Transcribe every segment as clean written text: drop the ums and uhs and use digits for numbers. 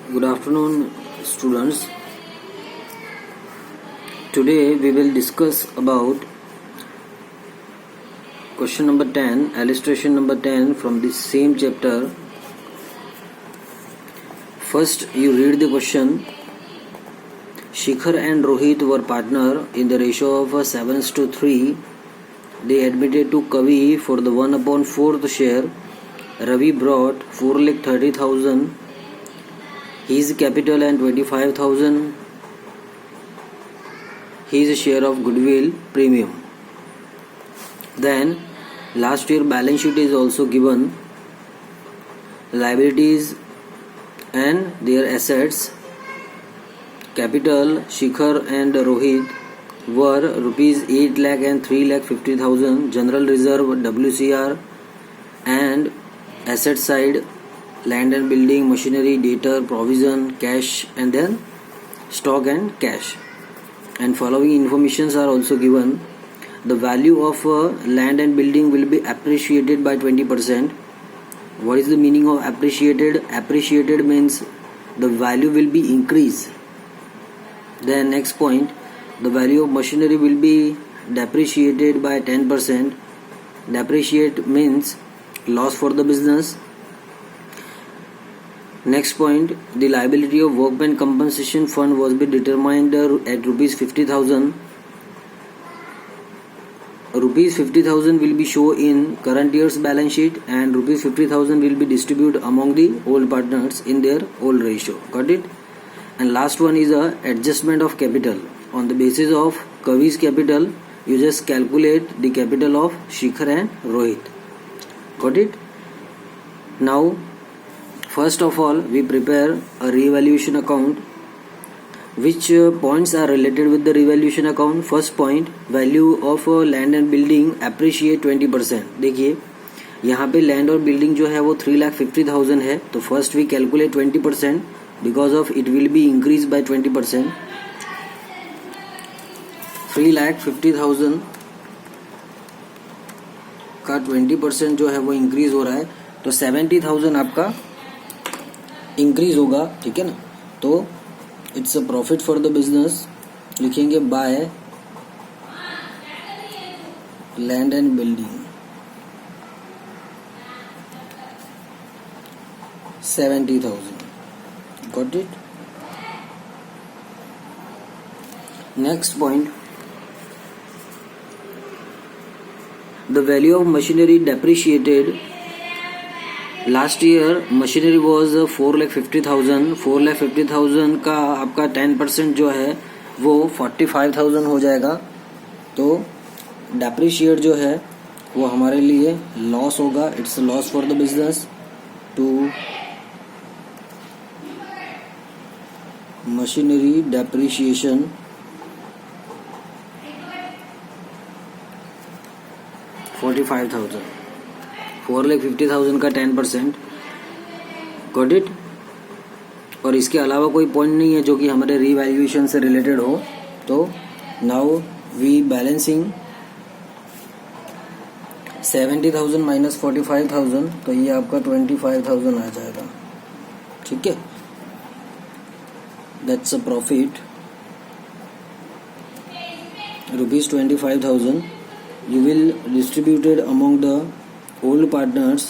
Good afternoon, students. Today we will discuss about question number 10, illustration number 10 from the same chapter. First, you read the question. Shikhar and Rohit were partner in the ratio of 7:3. They admitted to Kavi for the 1/4 share. Ravi brought 4,30,000. His capital and 25,000. His share of goodwill premium. Then last year balance sheet is also given. Liabilities and their assets. Capital Shikhar and Rohit were rupees 8 lakh and 3 lakh 50,000. General reserve WCR and asset side land and building, machinery, debtor, provision, cash, and then stock and cash. And following informations are also given. The value of land and building will be appreciated by 20%. What is the meaning of appreciated? Appreciated means the value will be increased. Then next point, the value of machinery will be depreciated by 10%. Depreciate means loss for the business. Next point, the liability of workman compensation fund was be determined at rupees 50,000. Rupees 50,000 will be shown in current year's balance sheet and rupees 50,000 will be distributed among the old partners in their old ratio. Got it? And last one is a adjustment of capital. On the basis of Kavi's capital, you just calculate the capital of Shikhar and Rohit. Got it? Now, first of all, we prepare a revaluation account. Which points are related with the revaluation account? First point, value of land and building appreciate 20%. देखिए यहाँ पे land और building जो है वो 3,50,000 है, तो first we calculate 20% because of it will be increased by 20%. 3,50,000 का 20% जो है वो increase हो रहा है, तो 70,000 आपका इंक्रीज होगा. ठीक है ना? तो it's a profit for the business. लिखेंगे by land and building 70,000. Got it? Next point, the value of machinery depreciated. Last year machinery was 4,50,000. 4,50,000 का आपका 10% जो है वो 45,000 हो जाएगा. तो डेप्रिशिएट जो है वो हमारे लिए लॉस होगा. It's loss for the business to machinery depreciation. $45,000. 4,50,000 का 10%. Got it? और इसके अलावा कोई पॉइंट नहीं है जो कि हमारे रीवैल्यूएशन से रिलेटेड हो. तो नाउ वी बैलेंसिंग 70,000 माइनस 45,000, तो ये आपका 25,000 आ जाएगा. ठीक है? That's a profit rupees 25,000. You will distribute it among the old partners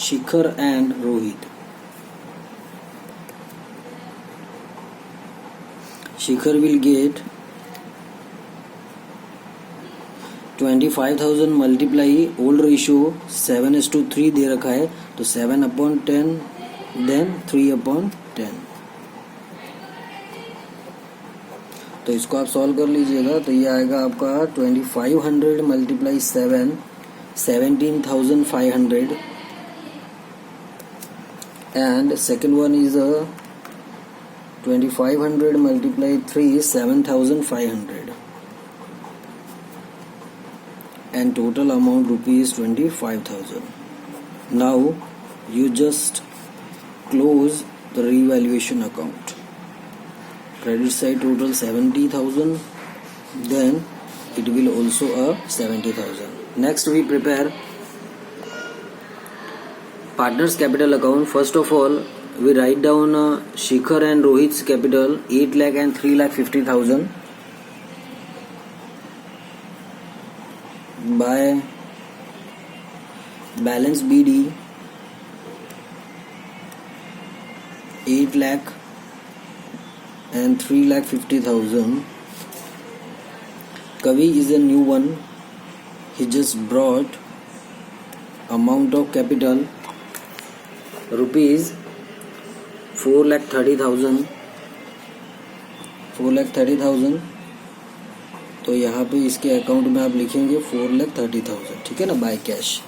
Shikhar and Rohit. Shikhar will get 25,000 multiply old ratio 7:3 दे रखा है, तो 7/10 then 3/10. तो इसको आप सॉल्व कर लीजिएगा. तो ये आएगा आपका 2500 multiply 7 17,500 and second one is 2500 multiply 3 7,500 and total amount rupees 25,000. Now you just close the revaluation account. Credit side total 70,000, then it will also a 70,000. Next we prepare partners capital account, first of all we write down Shikhar and Rohit's capital 8 lakh and 3,50,000 by balance BD 8 lakh and 3,50,000. Kavi is a new one. He just brought amount of capital rupees 4,30,000. 4,30,000. तो यहाँ पे इसके account में आप लिखेंगे 4,30,000, ठीक है ना, by cash.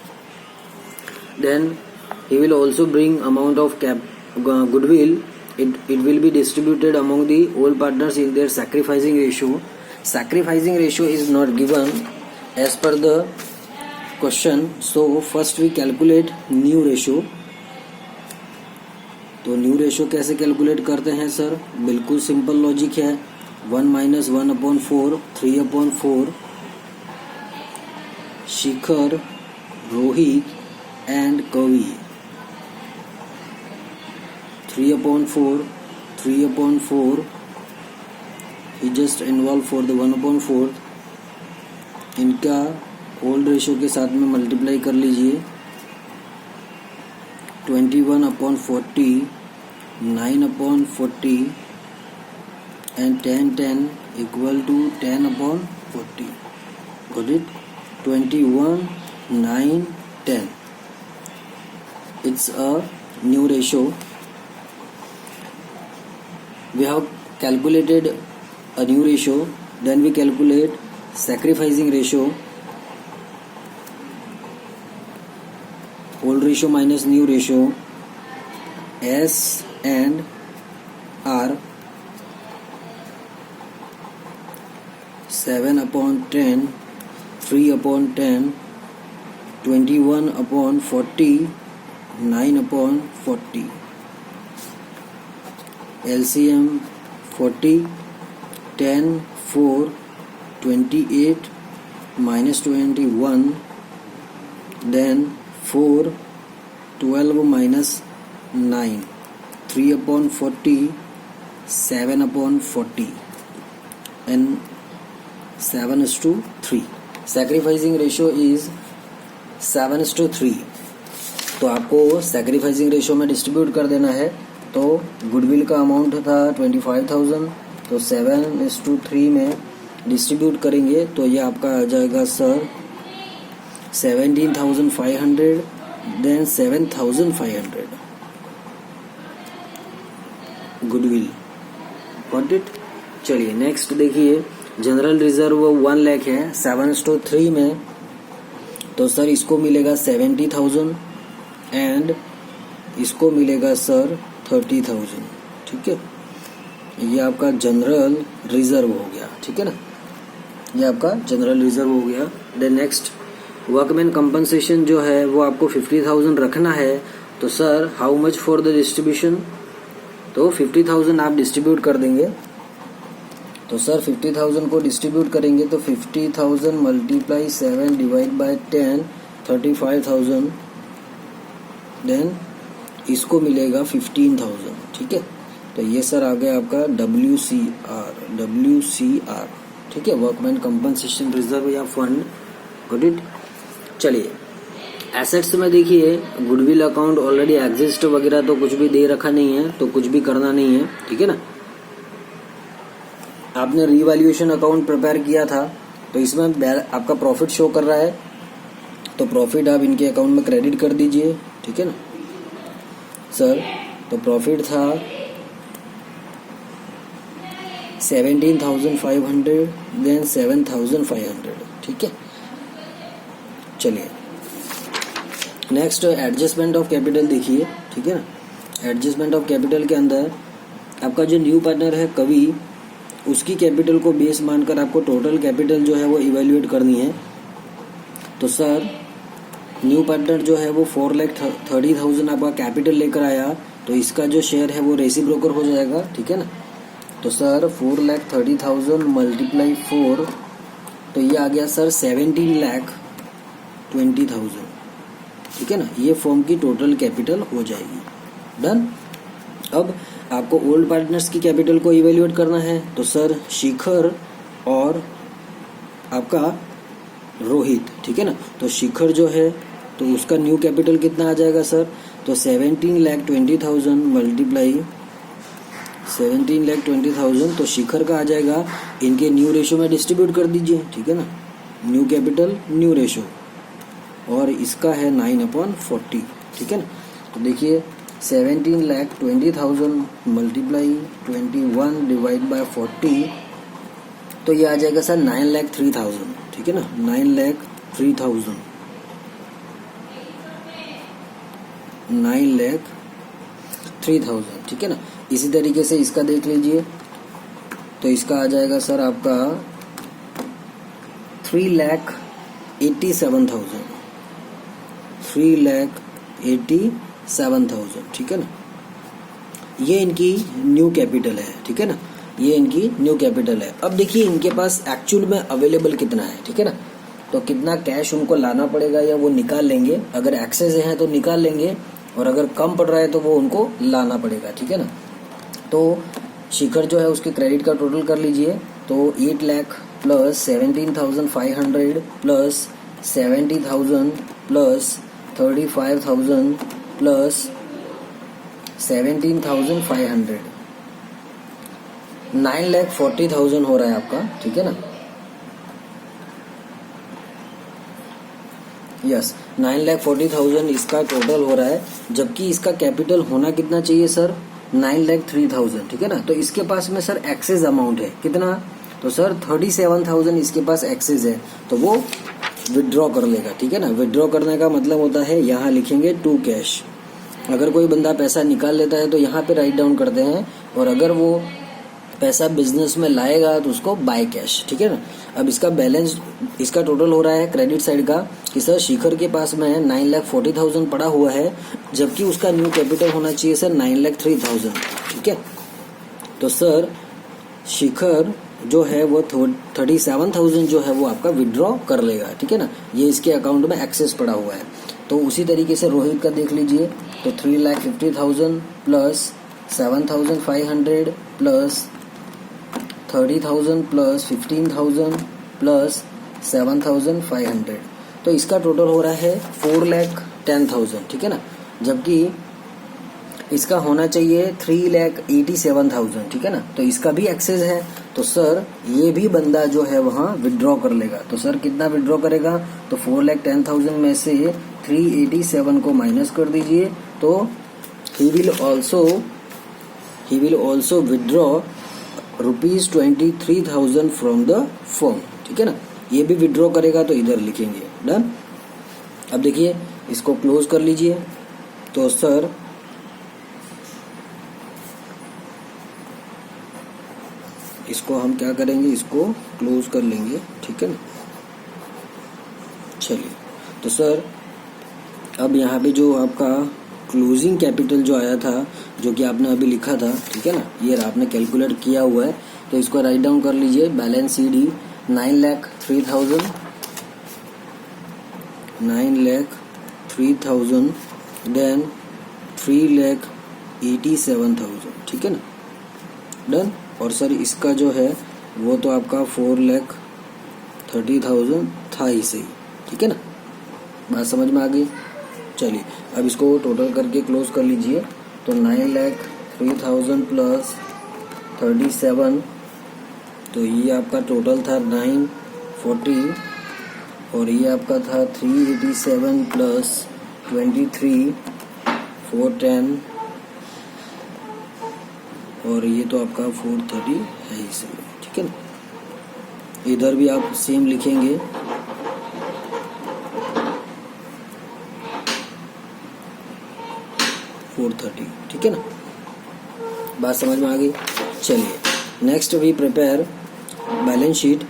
Then he will also bring amount of goodwill. It will be distributed among the old partners in their sacrificing ratio. Sacrificing ratio is not given as per the question. So first we calculate new ratio. तो new ratio कैसे calculate करते हैं sir? बिल्कुल simple logic है. 1 minus 1/4, 3/4. Shikhar, Rohit and Kavi. 3/4, 3/4. He just involved for the 1/4. इनका old ratio के साथ में मल्टीप्लाई कर लीजिए. 21/40, 9/40 and 10 equal to 10/40. Got it? 21, 9, 10. It's a new ratio. We have calculated a new ratio. Then we calculate sacrificing ratio. Old ratio minus new ratio. S and R. 7/10, 3/10, 21/40, 9/40. LCM 40, 10, 4, 28 minus 21, then 4, 12 minus 9, 3/40, 7/40 and 7:3. Sacrificing ratio is 7:3. तो आपको sacrificing ratio में distribute कर देना है. तो goodwill का amount था 25,000, तो 7:3 में डिस्ट्रीब्यूट करेंगे तो ये आपका आ जाएगा sir 17,500, then 7,500 goodwill. Got it? चलिए नेक्स्ट देखिए. जनरल रिजर्व 1 लाख है 7:3 में, तो सर इसको मिलेगा 70,000 एंड इसको मिलेगा सर 30,000. ठीक है, ये आपका जनरल रिजर्व हो गया. ठीक है ना, ये आपका जनरल रिजर्व हो गया. देन नेक्स्ट वर्कमैन कंपनसेशन जो है वो आपको 50,000 रखना है. तो sir how much for the distribution? तो 50,000 आप डिस्ट्रीब्यूट कर देंगे. तो सर 50,000 को डिस्ट्रीब्यूट करेंगे तो 50,000 मल्टीप्लाई 7 डिवाइड बाय 10, 35,000. देन इसको मिलेगा 15,000. ठीक है, तो ये सर आ गया आपका WCR. ठीक है, वर्कमैन कंपनसेशन रिजर्व या फंड. Got it? चलिए एसेट्स में देखिए गुडविल अकाउंट ऑलरेडी एग्जिस्ट वगैरह तो कुछ भी दे रखा नहीं है, तो कुछ भी करना नहीं है. ठीक है ना, आपने रीवैल्यूएशन अकाउंट प्रिपेयर किया था तो इसमें आपका प्रॉफिट शो कर रहा है, तो प्रॉफिट आप इनके अकाउंट में क्रेडिट कर दीजिए. ठीक है ना सर, तो प्रॉफिट था 17,500, देन 7,500. ठीक है, चलिए नेक्स्ट एडजस्टमेंट ऑफ कैपिटल देखिए. ठीक है ना, एडजस्टमेंट ऑफ कैपिटल के अंदर आपका जो न्यू पार्टनर है कवि, उसकी कैपिटल को बेस मानकर आपको टोटल कैपिटल जो है वो इवैल्यूएट करनी है. तो सर न्यू पार्टनर जो है वो 4,30,000 आपका कैपिटल लेकर आया, तो इसका जो शेयर है वो रेसी ब्रोकर हो जाएगा. ठीक है ना, तो सर 4,30,000 मल्टीप्लाई 4, तो ये आ गया सर 17,20,000. ठीक है ना, ये फर्म की टोटल कैपिटल हो जाएगी। डन। अब आपको ओल्ड पार्टनर्स की कैपिटल को इवेल्युएट करना है, तो सर शिखर और आपका रोहित, ठीक है ना, तो शिखर जो है तो उसका न्यू कैपिटल कितना आ जाएगा सर, तो 17,20,000 मल्टीप्लाई 17,20,000, तो शिखर का आ जाएगा, इनके न्यू रेशो में डिस्ट्रीब्यूट कर दीजिए, ठीक है ना, न्यू कैपिटल न्यू रेशो, और इसका है 9/40, ठीक है ना। तो देखिए 17,20,000 मल्टीप्लाई 21 डिवाइड बाय 40, तो ये आ जाएगा सर 9,03,000, ठीक है ना, 9,03,000, 9,03,000, ठीक है ना। इसी तरीके से इसका देख लीजिए, तो इसका आ जाएगा सर आपका 3,87,000, 3,87,000, ठीक है ना। ये इनकी न्यू कैपिटल है, ठीक है ना, ये इनकी न्यू कैपिटल है। अब देखिए इनके पास एक्चुअल में अवेलेबल कितना है, ठीक है ना, तो कितना कैश उनको लाना पड़ेगा या वो निकाल लेंगे, अगर एक्सेस है तो निकाल लेंगे, और अगर कम पड़ रहा है तो वो उनको लाना पड़ेगा, ठीक है ना। तो शिखर जो है उसके क्रेडिट का टोटल कर लीजिए, तो 8 lakh plus 17,500 plus 70,000 plus 35,000 plus 17,500, 9,40,000 हो रहा है आपका, ठीक है ना। यस, 9,40,000 इसका टोटल हो रहा है, जबकि इसका कैपिटल होना कितना चाहिए सर, 9,03,000, ठीक है ना। तो इसके पास में सर एक्सेस अमाउंट है कितना, तो सर 37,000 इसके पास एक्सेस है, तो वो विड्रॉ कर लेगा, ठीक है ना। विड्रॉ करने का मतलब होता है यहाँ लिखेंगे टू कैश, अगर कोई बंदा पैसा निकाल लेता है तो यहाँ पे राइट डाउन करते हैं, और अगर वो पैसा बिजनेस में लाएगा तो उसको बाय कैश, ठीक है ना। अब इसका बैलेंस, इसका टोटल हो रहा है क्रेडिट साइड का कि सर शिखर के पास में 9,40,000 पड़ा हुआ है, जबकि उसका न्यू कैपिटल होना चाहिए सर 9,03,000, ठीक है। तो सर शिखर जो है वो 37,000 जो है वो आपका विड्रॉ कर लेगा, ठीक है ना, ये इसके अकाउंट में एक्सेस पड़ा हुआ है। तो उसी तरीके से रोहित का देख लीजिए, तो 3,50,000 प्लस 7,500 प्लस 30,000 प्लस 15,000 प्लस 7,500, तो इसका टोटल हो रहा है 4,10,000, ठीक है ना, जबकि इसका होना चाहिए 3,87,000, ठीक है ना। तो इसका भी एक्सेस है, तो सर ये भी बंदा जो है वहाँ विड्रॉ कर लेगा। तो सर कितना विड्रॉ करेगा, तो 4,10,000 में से 387 को माइनस कर दीजिए, तो he will also withdraw ₹23,000 from the firm, ठीक है ना। ये भी विड्रॉ करेगा तो इधर लिखेंगे। डन। अब देखिए इसको क्लोज कर लीजिए, तो सर इसको हम क्या करेंगे, इसको क्लोज कर लेंगे, ठीक है ना। चलिए, तो सर अब यहाँ पे जो आपका क्लोजिंग कैपिटल जो आया था, जो कि आपने अभी लिखा था, ठीक है ना, ये आपने कैलकुलेट किया हुआ है, तो इसको राइट डाउन कर लीजिए। बैलेंस CD 9,03,000, 9,03,000, देन 3,87,000, ठीक है ना। डन। और सर इसका जो है वो तो आपका 4,30,000 था ही सही, ठीक है ना, बात समझ में आ गई। चलिए अब इसको टोटल करके क्लोज कर लीजिए, तो 9,03,000 प्लस 37, तो ये आपका टोटल था 940, और ये आपका था 387 प्लस 23 410, और ये तो आपका 430 है ही सही, ठीक है ना। इधर भी आप सेम लिखेंगे, $430, ठीक है ना, बात समझ में आ गई। चलिए next we prepare balance sheet.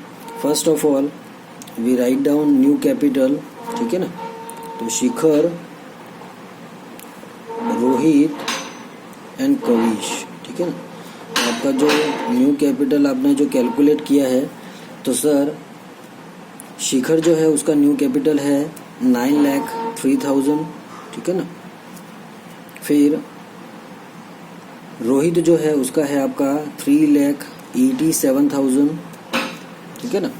First of all we write down new capital, ठीक है ना। तो शिखर, रोहित एंड कविश, ठीक है ना। आपका जो न्यू कैपिटल आपने जो कैलकुलेट किया है, तो सर शिखर जो है उसका न्यू कैपिटल है 3,000, ठीक है ना। फिर रोहित जो है उसका है आपका 3,87,000, ठीक है ना।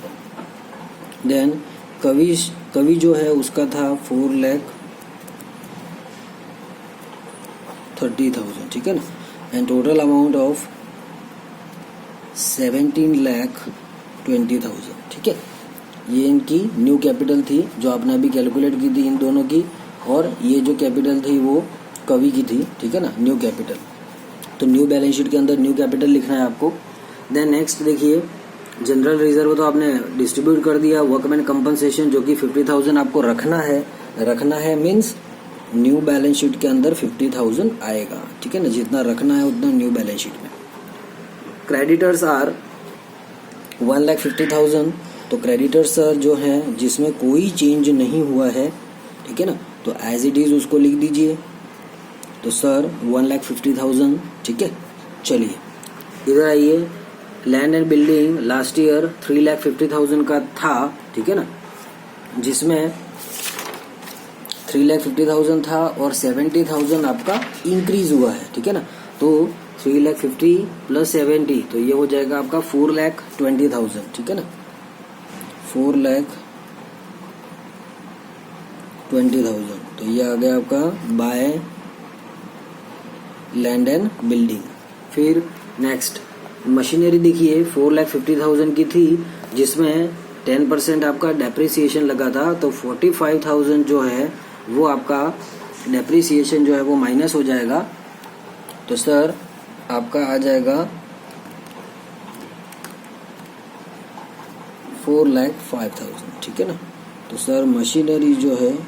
देन कवि जो है उसका था 4,30,000, ठीक है ना। एंड टोटल अमाउंट ऑफ 17,20,000, ठीक है। ये इनकी न्यू कैपिटल थी जो आपने अभी कैलकुलेट की थी इन दोनों की, और ये जो कैपिटल थी वो कवि की थी, ठीक है ना, न्यू कैपिटल। तो न्यू बैलेंस शीट के अंदर न्यू कैपिटल लिखना है आपको। देन नेक्स्ट देखिए, जनरल रिजर्व तो आपने डिस्ट्रीब्यूट कर दिया। वर्कमैन कंपनसेशन जो कि 50,000 आपको रखना है मीन्स न्यू बैलेंस शीट के अंदर 50,000 आएगा, ठीक है ना। जितना रखना है उतना न्यू बैलेंस शीट में। क्रेडिटर्स आर 1,50,000, तो क्रेडिटर्स जो हैं जिसमें कोई चेंज नहीं हुआ है, ठीक है ना, तो एज इट इज उसको लिख दीजिए। तो सर 1,50,000, ठीक है। चलिए इधर आइए, land and building last year 3,50,000 का था, ठीक है ना, जिसमें 3,50,000 था और 70,000 आपका इंक्रीज हुआ है, ठीक है ना। तो 3,50,000 प्लस 70, तो ये हो जाएगा आपका 4,20,000, ठीक है ना। 4,20,000, तो ये आ गया आपका बाय लैंड एंड बिल्डिंग। फिर नेक्स्ट मशीनरी देखिए, 4,50,000 की थी जिसमें 10% आपका डेप्रिसिएशन लगा था, तो 45,000 जो है वो आपका डेप्रिसिएशन जो है वो माइनस हो जाएगा। तो सर आपका आ जाएगा 4,05,000, ठीक है ना। तो सर मशीनरी जो है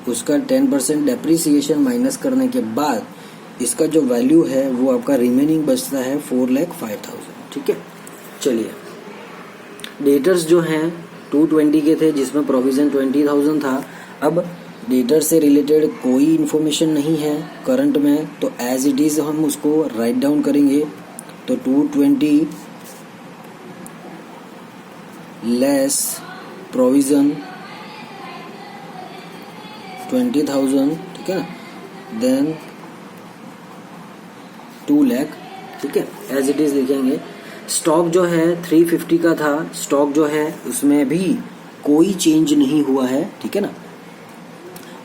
उसका 10% डेप्रिसिएशन माइनस करने के बाद इसका जो वैल्यू है वो आपका रिमेनिंग बचता है 4,05,000, ठीक है। चलिए डेटर्स जो हैं 220 के थे जिसमें प्रोविजन 20,000 था। अब डेटर से रिलेटेड कोई इन्फॉर्मेशन नहीं है करंट में, तो एज इट इज हम उसको राइट डाउन करेंगे। तो 220 लेस प्रोविजन 20,000, ठीक है ना, देन 2 लाख, ठीक है, एज इट इज लिखेंगे। स्टॉक जो है 350 का था, स्टॉक जो है उसमें भी कोई चेंज नहीं हुआ है, ठीक है ना।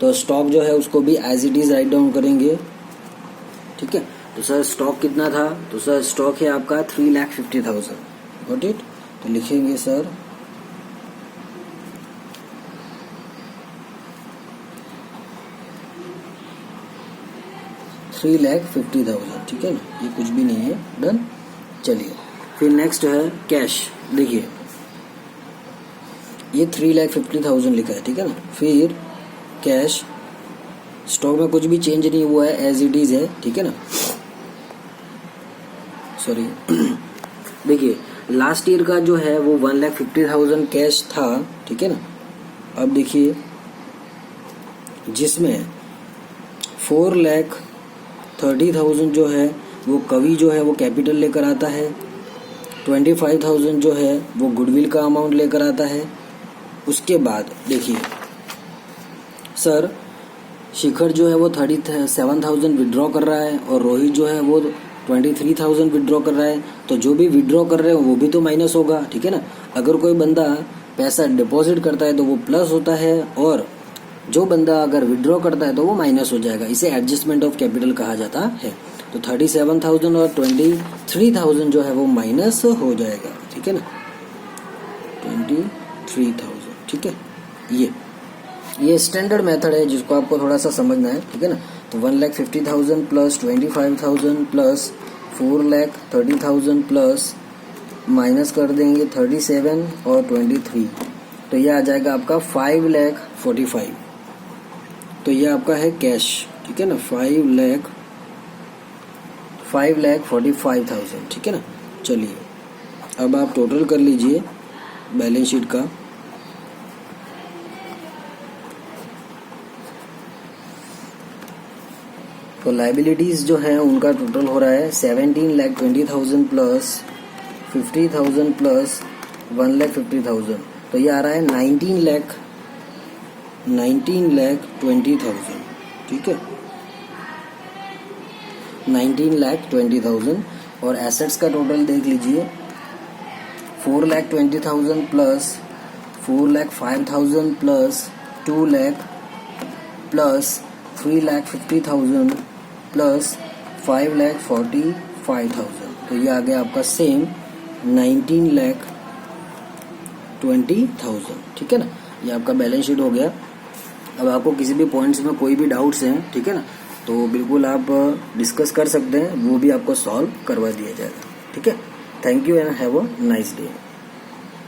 तो स्टॉक जो है उसको भी as it is write down करेंगे, ठीक है। तो सर स्टॉक कितना था, तो सर स्टॉक है आपका 3,50,000, गॉट इट। तो लिखेंगे सर 3,50,000, ठीक है ना, ये कुछ भी नहीं है, डन। चलिए फिर नेक्स्ट है कैश। देखिए ये 3,50,000 लिखा है, ठीक है ना। फिर कैश, स्टॉक में कुछ भी चेंज नहीं हुआ है, एज इट इज है, ठीक है ना। सॉरी देखिए लास्ट ईयर का जो है वो 1,50,000 कैश था, ठीक है ना। अब देखिए जिसमें 4,30,000 जो है वो कवि जो है वो कैपिटल लेकर आता है, 25,000 जो है वो गुडविल का अमाउंट लेकर आता है। उसके बाद देखिए सर शिखर जो है वो 37,000 विड्रॉ कर रहा है और रोहित जो है वो 23,000 विड्रॉ कर रहा है। तो जो भी विड्रॉ कर रहे हो वो भी तो माइनस होगा, ठीक है ना। अगर कोई बंदा पैसा डिपॉजिट करता है तो वो प्लस होता है, और जो बंदा अगर विड्रॉ करता है तो वो माइनस हो जाएगा। इसे एडजस्टमेंट ऑफ कैपिटल कहा जाता है। तो 37,000 और 23,000 जो है वो माइनस हो जाएगा, ठीक है ना, 23,000, ठीक है। ये स्टैंडर्ड मेथड है जिसको आपको थोड़ा सा समझना है, ठीक है ना। तो 1,50,000 प्लस 25,000 प्लस 4,30,000 प्लस माइनस कर देंगे 37 और 23, तो ये आ जाएगा आपका 5,45,000। तो ये आपका है कैश, ठीक है ना, 5,45,000, ठीक है ना। चलिए अब आप टोटल कर लीजिए बैलेंस शीट का। तो लाइबिलिटीज जो है उनका टोटल हो रहा है 17,20,000 प्लस 50,000 प्लस 1,50,000, तो ये आ रहा है 19,00,000 19,20,000, ठीक है, 19,20,000। और एसेट्स का टोटल देख लीजिए, 4,20,000 plus 4,05,000 plus 2 lakh plus 3,50,000 plus 5,45,000, तो ये आ गया आपका सेम 19,20,000, ठीक है ना। ये आपका बैलेंस शीट हो गया। अब आपको किसी भी पॉइंट्स में कोई भी डाउट्स हैं, ठीक है ना, तो बिल्कुल आप डिस्कस कर सकते हैं, वो भी आपको सॉल्व करवा दिया जाएगा, ठीक है। Thank you and have a nice day.